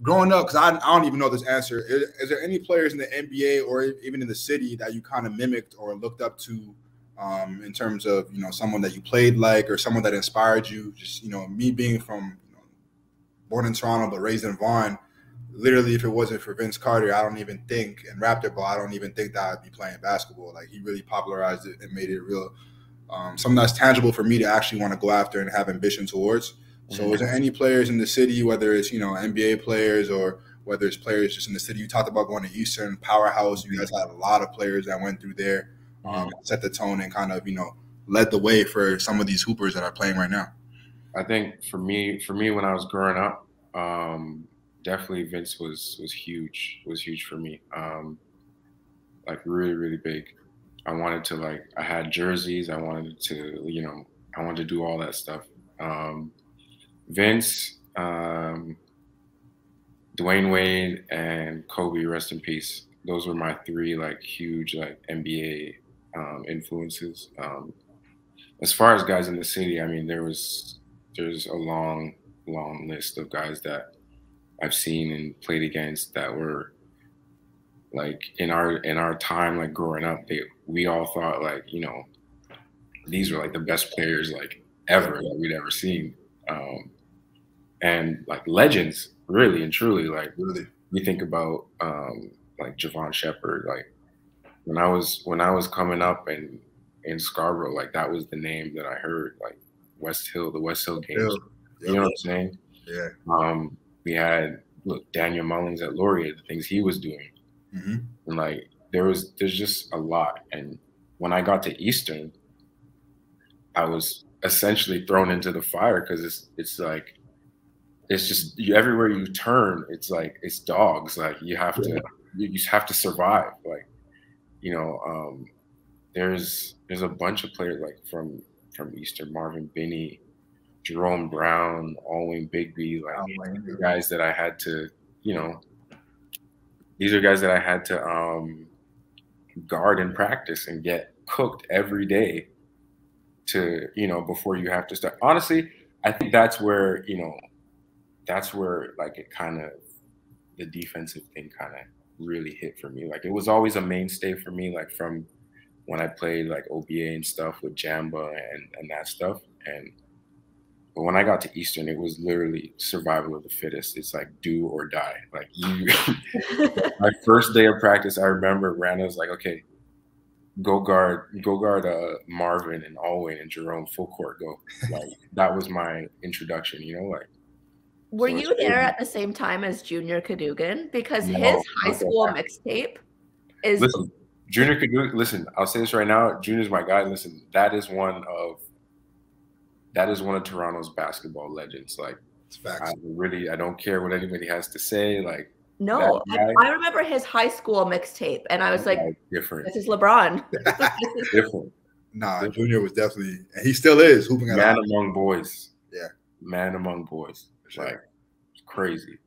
growing up, because I don't even know this answer. Is there any players in the NBA or even in the city that you kind of mimicked or looked up to, in terms of someone that you played like, or someone that inspired you? Just me being from born in Toronto but raised in Vaughan. Literally, if it wasn't for Vince Carter, I don't even think, and Raptor ball, I don't even think that I'd be playing basketball. Like, he really popularized it and made it real, something that's tangible for me to actually want to go after and have ambition towards. So is there any players in the city, whether it's, NBA players or whether it's players just in the city? You talked about going to Eastern, powerhouse. You guys had a lot of players that went through there, set the tone and kind of, led the way for some of these hoopers that are playing right now. I think for me when I was growing up, definitely Vince was huge for me. Like really, really big. I wanted to I had jerseys. I wanted to, I wanted to do all that stuff. Vince, Dwayne Wade, and Kobe, rest in peace. Those were my three huge NBA influences. As far as guys in the city, I mean, there's a long list of guys that I've seen and played against that were in our time, growing up, we all thought these were the best players ever that we'd ever seen. And legends, really and truly. Really, you think about Javon Shepherd. When I was coming up in Scarborough, that was the name that I heard. The West Hill games. Yep. You know what I'm saying? Yeah. We had Daniel Mullins at Laurier, the things he was doing, and there's just a lot. And when I got to Eastern, I was essentially thrown into the fire because it's just everywhere you turn, it's dogs. You have to you just have to survive. There's a bunch of players from Eastern, Marvin Binney, Jerome Brown, Alwyn Bigby, guys that I had to, these are guys that I had to guard in practice and get cooked every day to, before you have to start. Honestly, I think that's where it kind of, the defensive thing kind of really hit for me. It was always a mainstay for me, from when I played OBA and stuff with Jamba and that stuff. But when I got to Eastern, it was literally survival of the fittest. It's do or die. My first day of practice, I remember Randa was okay, go guard Marvin and Alwyn and Jerome full court, go. That was my introduction, Were you there at the same time as Junior Cadogan? Because his high school mixtape is. Listen, Junior Cadogan. Listen, I'll say this right now. Junior's my guy. Listen, that is one of Toronto's basketball legends. It's facts. I don't care what anybody has to say. No, I remember his high school mixtape, and I was different. This is LeBron. Different. Nah, different. Junior was definitely, and he still is hooping at man among boys. Yeah, man among boys. Sure. It's crazy.